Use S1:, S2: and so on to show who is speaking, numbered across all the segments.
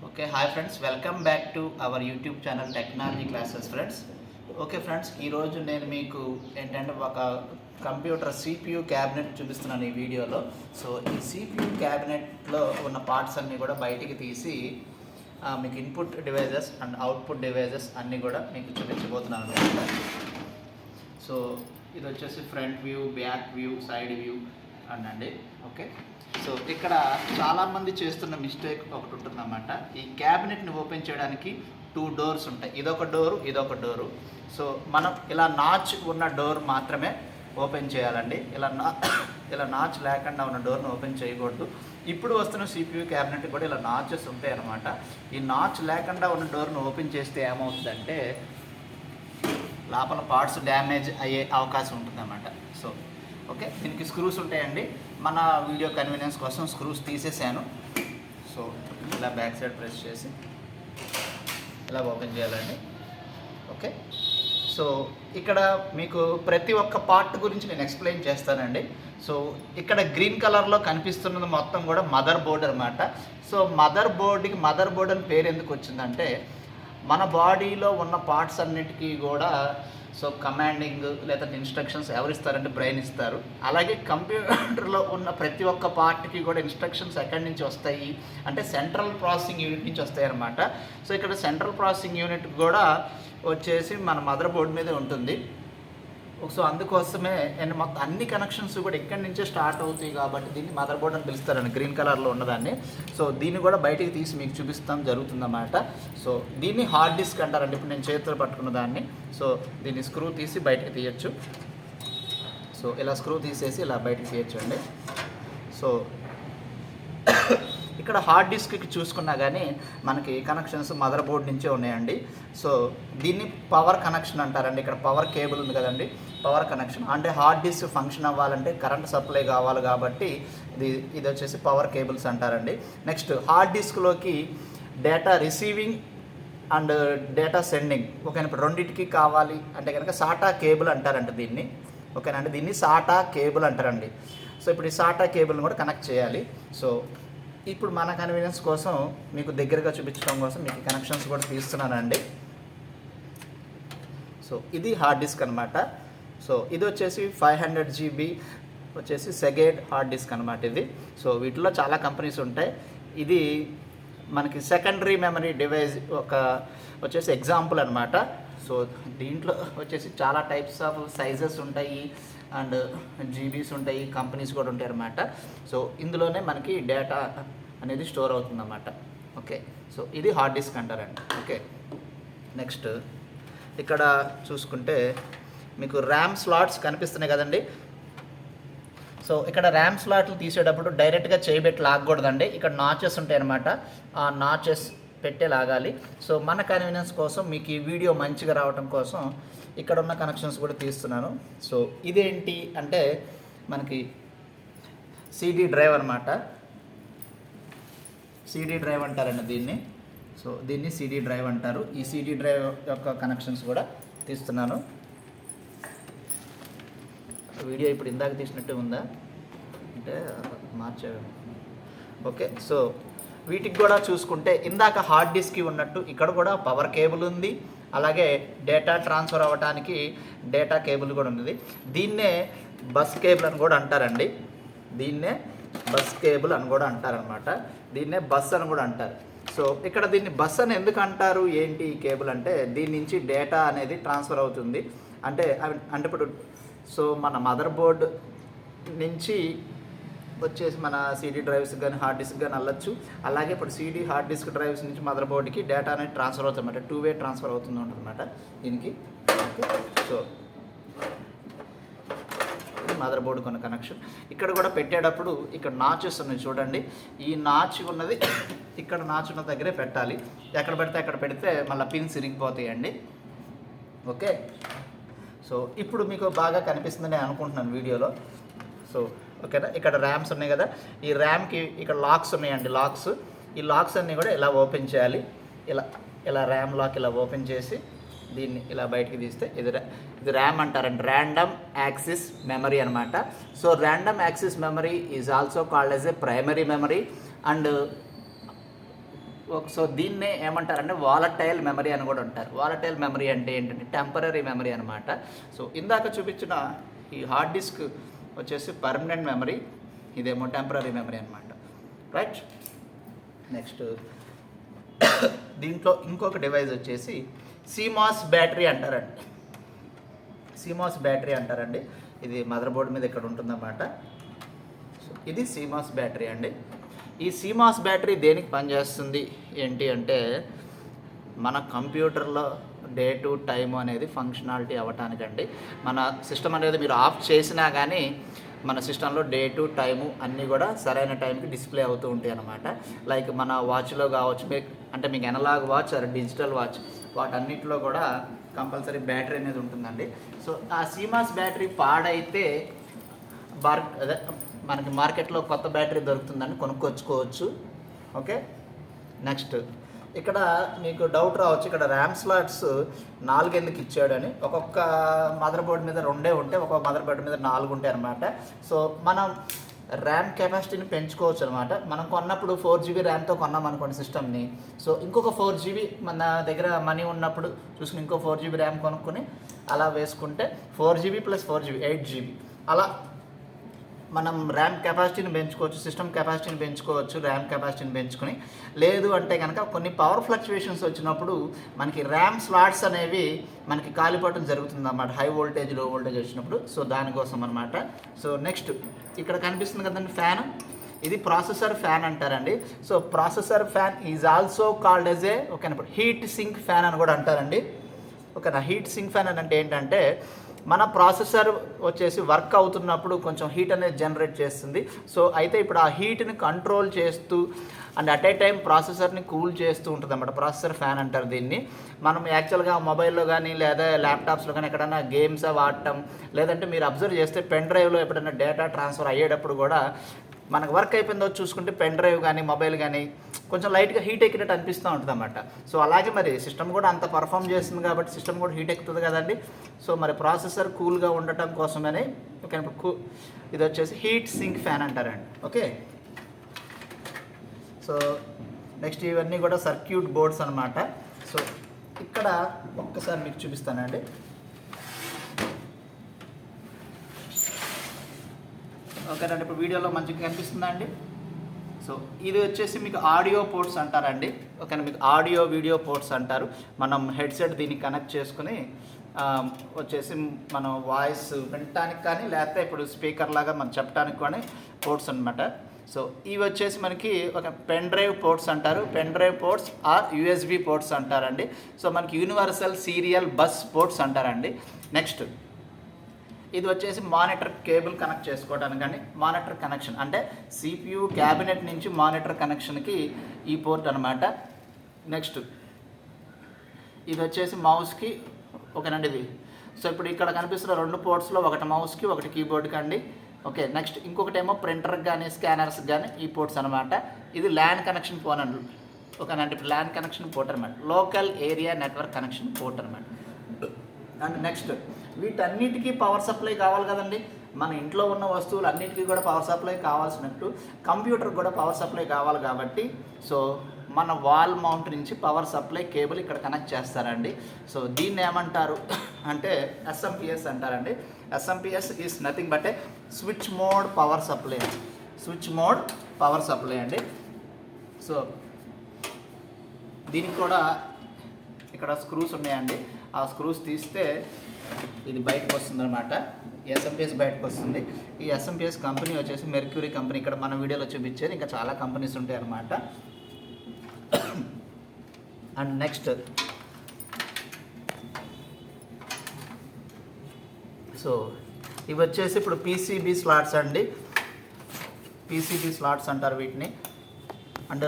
S1: Okay hi friends, welcome back to our YouTube channel technology classes friends. Okay friends, ఈరోజు నేను మీకు ఏంటంటే ఒక కంప్యూటర్ సిపియు క్యాబినెట్ చూపిస్తున్నాను ఈ వీడియోలో. సో ఈ సిపియు క్యాబినెట్లో ఉన్న పార్ట్స్ అన్నీ కూడా బయటికి తీసి మీకు input devices and output devices అన్నీ కూడా మీకు చూపించబోతున్నాను అనమాట. సో ఇది వచ్చేసి front view, back view, side view అనండి. ఓకే, సో ఇక్కడ చాలామంది చేస్తున్న మిస్టేక్ ఒకటి ఉంటుందన్నమాట. ఈ క్యాబినెట్ని ఓపెన్ చేయడానికి 2 డోర్స్ ఉంటాయి, ఇదొక డోరు. సో మనం ఇలా నాచ్ ఉన్న డోర్ మాత్రమే ఓపెన్ చేయాలండి. ఇలా నాచ్ లేకుండా ఉన్న డోర్ని ఓపెన్ చేయకూడదు. ఇప్పుడు వస్తున్న సిపియు క్యాబినెట్ కూడా ఇలా నాచెస్ ఉంటాయి అన్నమాట. ఈ నాచ్ లేకుండా ఉన్న డోర్ని ఓపెన్ చేస్తే ఏమవుతుందంటే లోపల పార్ట్స్ డ్యామేజ్ అయ్యే అవకాశం ఉంటుందన్నమాట. సో ఓకే, దీనికి స్క్రూస్ ఉంటాయండి. మన వీడియో కన్వీనియన్స్ కోసం స్క్రూస్ తీసేసాను. సో ఇలా బ్యాక్ సైడ్ ప్రెస్ చేసి ఇలా ఓపెన్ చేయాలండి. ఓకే, సో ఇక్కడ మీకు ప్రతి ఒక్క పార్ట్ గురించి నేను ఎక్స్ప్లెయిన్ చేస్తానండి. సో ఇక్కడ గ్రీన్ కలర్లో కనిపిస్తున్నది మొత్తం కూడా మదర్ బోర్డ్ అనమాట. సో మదర్ బోర్డ్ అని పేరు ఎందుకు వచ్చిందంటే మన బాడీలో ఉన్న పార్ట్స్ అన్నిటికీ కూడా సో కమాండింగ్ లేదా ఇన్స్ట్రక్షన్స్ ఎవరు ఇస్తారంటే బ్రెయిన్ ఇస్తారు. అలాగే కంప్యూటర్లో ఉన్న ప్రతి ఒక్క పార్ట్కి కూడా ఇన్స్ట్రక్షన్స్ ఎక్కడి నుంచి వస్తాయి అంటే సెంట్రల్ ప్రాసెసింగ్ యూనిట్ నుంచి వస్తాయి అన్నమాట. సో ఇక్కడ సెంట్రల్ ప్రాసెసింగ్ యూనిట్ కూడా వచ్చేసి మన మదర్ బోర్డ్ మీదే ఉంటుంది. సో అందుకోసమే అండ్ మొత్తం అన్ని కనెక్షన్స్ కూడా ఇక్కడి నుంచే స్టార్ట్ అవుతాయి కాబట్టి దీన్ని మదర్ బోర్డ్ అని పిలుస్తారండి, గ్రీన్ కలర్లో ఉన్నదాన్ని. సో దీన్ని కూడా బయటికి తీసి మీకు చూపిస్తాం జరుగుతుందన్నమాట. సో దీన్ని హార్డ్ డిస్క్ అంటారండి. ఇప్పుడు నేను చేతితో పట్టుకున్న దాన్ని. సో దీన్ని స్క్రూ తీసి బయటికి తీయచ్చు. సో ఇలా స్క్రూ తీసేసి ఇలా బయటికి తీయచ్చు అండి. సో ఇక్కడ హార్డ్ డిస్క్కి చూసుకున్నా కానీ మనకి కనెక్షన్స్ మదర్ బోర్డ్ నుంచే ఉన్నాయండి. సో దీన్ని పవర్ కనెక్షన్ అంటారండి. ఇక్కడ పవర్ కేబుల్ ఉంది కదండి, పవర్ కనెక్షన్ అంటే హార్డ్ డిస్క్ ఫంక్షన్ అవ్వాలంటే కరెంట్ సప్లై కావాలి కాబట్టి ఇది వచ్చేసి పవర్ కేబుల్స్ అంటారండి. నెక్స్ట్ హార్డ్ డిస్క్లోకి data receiving and data sending ఓకేనా. ఇప్పుడు రెండింటికి కావాలి అంటే కనుక సాటా కేబుల్ అంటారండి దీన్ని. ఓకేనండి, దీన్ని సాటా కేబుల్ అంటారండి. సో ఇప్పుడు ఈ సాటా కేబుల్ని కూడా కనెక్ట్ చేయాలి. సో ఇప్పుడు మన కన్వీనియన్స్ కోసం మీకు దగ్గరగా చూపించడం కోసం మీకు కనెక్షన్స్ కూడా తీస్తున్నానండి. సో ఇది హార్డ్ డిస్క్ అనమాట. సో ఇది వచ్చేసి 500 GB వచ్చేసి సెగేడ్ హార్డ్ డిస్క్ అనమాట ఇది. సో వీటిలో చాలా కంపెనీస్ ఉంటాయి. ఇది మనకి సెకండరీ మెమరీ డివైస్ ఒక వచ్చేసి ఎగ్జాంపుల్ అనమాట. సో దీంట్లో వచ్చేసి చాలా టైప్స్ ఆఫ్ సైజెస్ ఉంటాయి అండ్ జీబీస్ ఉంటాయి, కంపెనీస్ కూడా ఉంటాయి అన్నమాట. సో ఇందులోనే మనకి డేటా అనేది స్టోర్ అవుతుందన్నమాట. ఓకే, సో ఇది హార్డ్ డిస్క్ అంటారండి. ఓకే, నెక్స్ట్ ఇక్కడ చూసుకుంటే మీకు ర్యామ్ స్లాట్స్ కనిపిస్తున్నాయి కదండి. సో ఇక్కడ ర్యామ్ స్లాట్లు తీసేటప్పుడు డైరెక్ట్గా చేయబెట్టి లాగకూడదండి. ఇక్కడ నాచెస్ ఉంటాయి అన్నమాట. ఆ నాచెస్ పెట్టే లాగాలి. సో మన కన్వీనియన్స్ కోసం మీకు ఈ వీడియో మంచిగా రావడం కోసం ఇక్కడ ఉన్న కనెక్షన్స్ కూడా తీస్తున్నాను. సో ఇదేంటి అంటే మనకి సిడి డ్రైవ్ అనమాట. సిడి డ్రైవ్ అంటారండి దీన్ని. సో దీన్ని సిడి డ్రైవ్ అంటారు. ఈ సిడి డ్రైవ్ యొక్క కనెక్షన్స్ కూడా తీస్తున్నాను. వీడియో ఇప్పుడు ఇందాక తీసినట్టే ఉందా అంటే మార్చాను. ఓకే, సో వీటికి కూడా చూసుకుంటే ఇందాక హార్డ్ డిస్క్కి ఉన్నట్టు ఇక్కడ కూడా పవర్ కేబుల్ ఉంది, అలాగే డేటా ట్రాన్స్ఫర్ అవ్వడానికి డేటా కేబుల్ కూడా ఉంది. దీన్నే బస్ కేబుల్ అని కూడా అంటారండి. దీన్నే బస్ కేబుల్ అని కూడా అంటారనమాట. దీన్నే బస్ అని కూడా అంటారు. సో ఇక్కడ దీన్ని బస్ అని ఎందుకు అంటారు ఏంటి ఈ కేబుల్ అంటే దీని నుంచి డేటా అనేది ట్రాన్స్ఫర్ అవుతుంది. అంటే ఇప్పుడు సో మన మదర్ బోర్డ్ నుంచి వచ్చేసి మన సిడి డ్రైవ్స్ కానీ హార్డ్ డిస్క్ కానీ వెళ్ళచ్చు. అలాగే ఇప్పుడు సిడి హార్డ్ డిస్క్ డ్రైవ్స్ నుంచి మదర్ బోర్డ్కి డేటా అనేది ట్రాన్స్ఫర్ అవుతుంది అన్నమాట. 2-way ట్రాన్స్ఫర్ అవుతుంది ఉంటుందన్నమాట దీనికి. ఓకే, సో మదర్ బోర్డ్ కొన్న కనెక్షన్. ఇక్కడ కూడా పెట్టేటప్పుడు ఇక్కడ నాచెస్ ఉన్నాయి చూడండి. ఈ నాచ్ ఉన్నది ఇక్కడ నాచ్ ఉన్న దగ్గరే పెట్టాలి. ఎక్కడ పెడితే అక్కడ పెడితే మళ్ళీ పిన్స్ ఇరిగిపోతాయండి. ఓకే, సో ఇప్పుడు మీకు బాగా కనిపిస్తుందని నేను అనుకుంటున్నాను వీడియోలో. సో ఓకేనా, ఇక్కడ ర్యామ్స్ ఉన్నాయి కదా, ఈ ర్యామ్కి ఇక్కడ లాక్స్ ఉన్నాయండి. ఈ లాక్స్ అన్నీ కూడా ఇలా ఓపెన్ చేయాలి. ఇలా ర్యామ్ లాక్ ఇలా ఓపెన్ చేసి దీన్ని ఇలా బయటికి తీస్తే ఇది ర్యామ్ అంటారండి, ర్యాండమ్ యాక్సిస్ మెమరీ అనమాట. So random axis memory is also called as a primary memory and so దీన్నే ఏమంటారంటే వాలటైల్ మెమరీ అని కూడా అంటారు. వాలటైల్ మెమరీ అంటే ఏంటంటే టెంపరరీ మెమరీ అనమాట. సో ఇందాక చూపించిన ఈ హార్డ్ డిస్క్ వచ్చేసి పర్మనెంట్ మెమరీ, ఇదేమో టెంపరరీ మెమరీ అనమాట. రైట్. నెక్స్ట్ దీంట్లో ఇంకొక డివైస్ వచ్చేసి CMOS బ్యాటరీ అంటారండి. CMOS బ్యాటరీ అంటారండి. ఇది మదర్ బోర్డ్ మీద ఇక్కడ ఉంటుందన్నమాట. సో ఇది CMOS బ్యాటరీ అండి. ఈ CMOS బ్యాటరీ దేనికి పనిచేస్తుంది ఏంటి అంటే మన కంప్యూటర్లో డే టు టైం అనేది ఫంక్షనాలిటీ అవ్వటానికండి. మన సిస్టమ్ అనేది మీరు ఆఫ్ చేసినా కానీ మన సిస్టంలో డే టు టైము అన్నీ కూడా సరైన టైంకి డిస్ప్లే అవుతూ ఉంటాయి అన్నమాట. లైక్ మన వాచ్లో కావచ్చు, మీకు analogue watch or digital watch వాటన్నిటిలో కూడా కంపల్సరీ బ్యాటరీ అనేది ఉంటుందండి. సో ఆ CMOS బ్యాటరీ పాడైతే అదే మనకి మార్కెట్లో కొత్త బ్యాటరీ దొరుకుతుందని కొనుక్కొచ్చుకోవచ్చు. ఓకే. నెక్స్ట్ ఇక్కడ మీకు డౌట్ రావచ్చు, ఇక్కడ ర్యామ్ స్లాట్స్ 4 ఎందుకు ఇచ్చాడని. ఒక్కొక్క మదర్ బోర్డ్ మీద 2 ఉంటే ఒక్కొక్క మదర్ బోర్డ్ మీద 4 ఉంటాయి అనమాట. సో మనం ర్యామ్ కెపాసిటీని పెంచుకోవచ్చు అనమాట. మనం కొన్నప్పుడు 4 GB ర్యామ్తో కొన్నాం అనుకోండి సిస్టమ్ని. సో ఇంకొక 4 GB మన దగ్గర మనీ ఉన్నప్పుడు చూసుకుని ఇంకో 4 GB ర్యామ్ కొనుక్కొని అలా వేసుకుంటే 4 GB + 4 GB 8 GB అలా మనం ర్యామ్ కెపాసిటీని పెంచుకోవచ్చు, సిస్టమ్ కెపాసిటీని పెంచుకోవచ్చు, ర్యామ్ కెపాసిటీని పెంచుకొని. లేదు అంటే కనుక కొన్ని పవర్ ఫ్లక్చువేషన్స్ వచ్చినప్పుడు మనకి ర్యామ్ స్లాట్స్ అనేవి మనకి కాలిపోవడం జరుగుతుంది అన్నమాట, హై వోల్టేజ్ లో వోల్టేజ్ వచ్చినప్పుడు. సో దానికోసం అనమాట. సో నెక్స్ట్ ఇక్కడ కనిపిస్తుంది కదండి ఫ్యాన్, ఇది ప్రాసెసర్ ఫ్యాన్ అంటారండి. So processor fan is also called as a ఓకేనా హీట్ సింక్ ఫ్యాన్ అని కూడా అంటారండి. ఓకేనా. హీట్ సింక్ ఫ్యాన్ అని అంటే ఏంటంటే మన ప్రాసెసర్ వచ్చేసి వర్క్ అవుతున్నప్పుడు కొంచెం హీట్ అనేది జనరేట్ చేస్తుంది. సో అయితే ఇప్పుడు ఆ హీట్ని కంట్రోల్ చేస్తూ అండ్ అట్ ఏ టైం ప్రాసెసర్ని కూల్ చేస్తూ ఉంటుంది అన్నమాట. ప్రాసెసర్ ఫ్యాన్ అంటారు దీన్ని. మనం యాక్చువల్గా మొబైల్లో కానీ లేదా ల్యాప్టాప్స్లో కానీ ఎక్కడైనా గేమ్స్ ఆడటం, లేదంటే మీరు అబ్జర్వ్ చేస్తే పెన్ డ్రైవ్లో ఎప్పుడైనా డేటా ట్రాన్స్ఫర్ అయ్యేటప్పుడు కూడా మనకు వర్క్ అయిపోయిందో చూసుకుంటే పెన్ డ్రైవ్ కానీ మొబైల్ కానీ కొంచెం లైట్గా హీట్ ఎక్కినట్టు అనిపిస్తూ ఉంటుంది అన్నమాట. సో అలాగే మరి సిస్టమ్ కూడా అంత పర్ఫామ్ చేస్తుంది కాబట్టి సిస్టమ్ కూడా హీట్ ఎక్కుతుంది కదండి. సో మరి ప్రాసెసర్ కూల్గా ఉండటం కోసమని ఓకే ఇది వచ్చేసి హీట్ సింక్ ఫ్యాన్ అంటారండి. ఓకే. సో నెక్స్ట్ ఇవన్నీ కూడా సర్క్యూట్ బోర్డ్స్ అనమాట. సో ఇక్కడ ఒక్కసారి మీకు చూపిస్తానండి. ఓకేనండి. ఇప్పుడు వీడియోలో మంచిగా కనిపిస్తుందా అండి. సో ఇది వచ్చేసి మీకు ఆడియో పోర్ట్స్ అంటారండి. ఓకేనా. మీకు ఆడియో వీడియో పోర్ట్స్ అంటారు. మనం హెడ్సెట్ దీన్ని కనెక్ట్ చేసుకుని వచ్చేసి మనం వాయిస్ వినటానికి కానీ లేకపోతే ఇప్పుడు స్పీకర్ లాగా మనం చెప్పడానికి కానీ పోర్ట్స్ అనమాట. సో ఇవి వచ్చేసి మనకి ఒక పెన్ డ్రైవ్ పోర్ట్స్ అంటారు. Pen drive ports or USB ports అంటారండి. సో మనకి యూనివర్సల్ సీరియల్ బస్ పోర్ట్స్ అంటారండి. నెక్స్ట్ ఇది వచ్చేసి మానిటర్ కేబుల్ కనెక్ట్ చేసుకోవడానికి కానీ మానిటర్ కనెక్షన్ అంటే CPU క్యాబినెట్ నుంచి మానిటర్ కనెక్షన్కి ఈ పోర్ట్ అనమాట. నెక్స్ట్ ఇది వచ్చేసి మౌస్కి ఓకేనండి ఇది. సో ఇప్పుడు ఇక్కడ కనిపిస్తున్న 2 పోర్ట్స్లో ఒకటి మౌస్కి ఒకటి కీబోర్డ్కి అండి. ఓకే. నెక్స్ట్ ఇంకొకటి ఏమో ప్రింటర్కి కానీ స్కానర్స్కి కానీ ఈ పోర్ట్స్ అనమాట. ఇది ల్యాన్ కనెక్షన్ పోర్ట్ అండి. ఓకేనండి. ఇప్పుడు ల్యాన్ కనెక్షన్ పోర్ట్ అనమాట, local area network connection port అనమాట. అండ్ నెక్స్ట్ వీటన్నిటికీ పవర్ సప్లై కావాలి కదండి. మన ఇంట్లో ఉన్న వస్తువులు అన్నిటికీ కూడా పవర్ సప్లై కావాల్సినట్టు కంప్యూటర్కి కూడా పవర్ సప్లై కావాలి కాబట్టి సో మన వాల్ మౌంట్ నుంచి పవర్ సప్లై కేబుల్ ఇక్కడ కనెక్ట్ చేస్తారండి. సో దీన్ని ఏమంటారు అంటే SMPS అంటారండి. SMPS is nothing but A switch mode power supply. Switch mode power supply అండి. సో దీనికి కూడా ఇక్కడ స్క్రూస్ ఉన్నాయండి. ఆ స్క్రూస్ తీస్తే ఇది బయటకు వస్తుంది అనమాట. SMPS బయటకు వస్తుంది. ఈ SMPS కంపెనీ వచ్చేసి మెర్క్యూరీ కంపెనీ. ఇక్కడ మన వీడియోలో చూపించేది ఇంకా చాలా కంపెనీస్ ఉంటాయి అన్నమాట. అండ్ నెక్స్ట్ సో ఇవి వచ్చేసి ఇప్పుడు PCB స్లాట్స్ అండి. PCB స్లాట్స్ అంటారు వీటిని. అండ్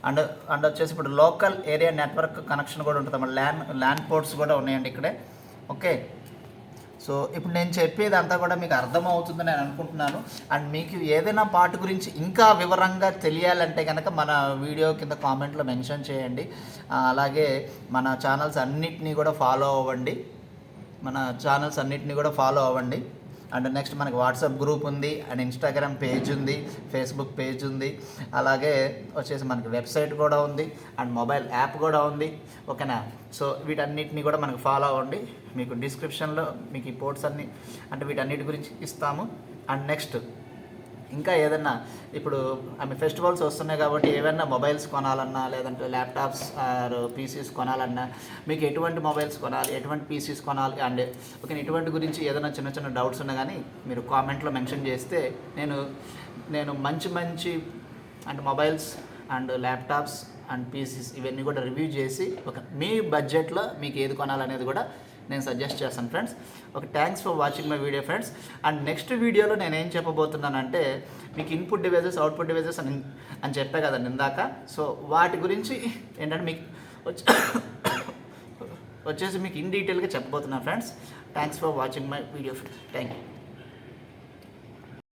S1: అండ్ అండ్ వచ్చేసి ఇప్పుడు లోకల్ ఏరియా నెట్వర్క్ కనెక్షన్ కూడా ఉంటుంది అన్నమాట. ల్యాన్ పోర్ట్స్ కూడా ఉన్నాయండి ఇక్కడే. ఓకే. సో ఇప్పుడు నేను చెప్పేది అంతా కూడా మీకు అర్థమవుతుందని నేను అనుకుంటున్నాను. అండ్ మీకు ఏదైనా పార్ట్ గురించి ఇంకా వివరంగా తెలియాలంటే కనుక మన వీడియో కింద కామెంట్లో మెన్షన్ చేయండి. అలాగే మన ఛానల్స్ అన్నిటినీ కూడా ఫాలో అవ్వండి. అండ్ నెక్స్ట్ మనకి వాట్సాప్ గ్రూప్ ఉంది, అండ్ ఇన్స్టాగ్రామ్ పేజ్ ఉంది, ఫేస్బుక్ పేజ్ ఉంది, అలాగే వచ్చేసి మనకి వెబ్సైట్ కూడా ఉంది, అండ్ మొబైల్ యాప్ కూడా ఉంది. ఓకేనా? సో వీటన్నిటిని కూడా మనకు ఫాలో అవ్వండి. మీకు డిస్క్రిప్షన్లో మీకు ఈ పోర్ట్స్ అన్నీ అంటే వీటన్నిటి గురించి ఇస్తాము. అండ్ నెక్స్ట్ ఇంకా ఏదన్నా ఇప్పుడు ఫెస్టివల్స్ వస్తున్నాయి కాబట్టి ఏమైనా మొబైల్స్ కొనాలన్నా, లేదంటే ల్యాప్టాప్స్ ఆర్ పీసీస్ కొనాలన్నా, మీకు ఎటువంటి మొబైల్స్ కొనాలి, ఎటువంటి పీసీస్ కొనాలి అండ్ ఓకే ఇటువంటి గురించి ఏదైనా చిన్న చిన్న డౌట్స్ ఉన్నా కానీ మీరు కామెంట్లో మెన్షన్ చేస్తే నేను మంచి and mobiles and laptops and Pisces ఇవన్నీ కూడా రివ్యూ చేసి మీ బడ్జెట్లో మీకు ఏది కొనాలనేది కూడా నేను సజెస్ట్ చేస్తాను friends. Thanks for watching my video friends. And next వీడియోలో నేను ఏం చెప్పబోతున్నానంటే మీకు ఇన్పుట్ డివైజెస్, అవుట్పుట్ డివైజెస్ అని చెప్పా కదండి ఇందాక. సో వాటి గురించి ఏంటంటే మీకు వచ్చేసి మీకు ఇన్ డీటెయిల్గా చెప్పబోతున్నాను friends. Thanks for watching my video friends. Thank you.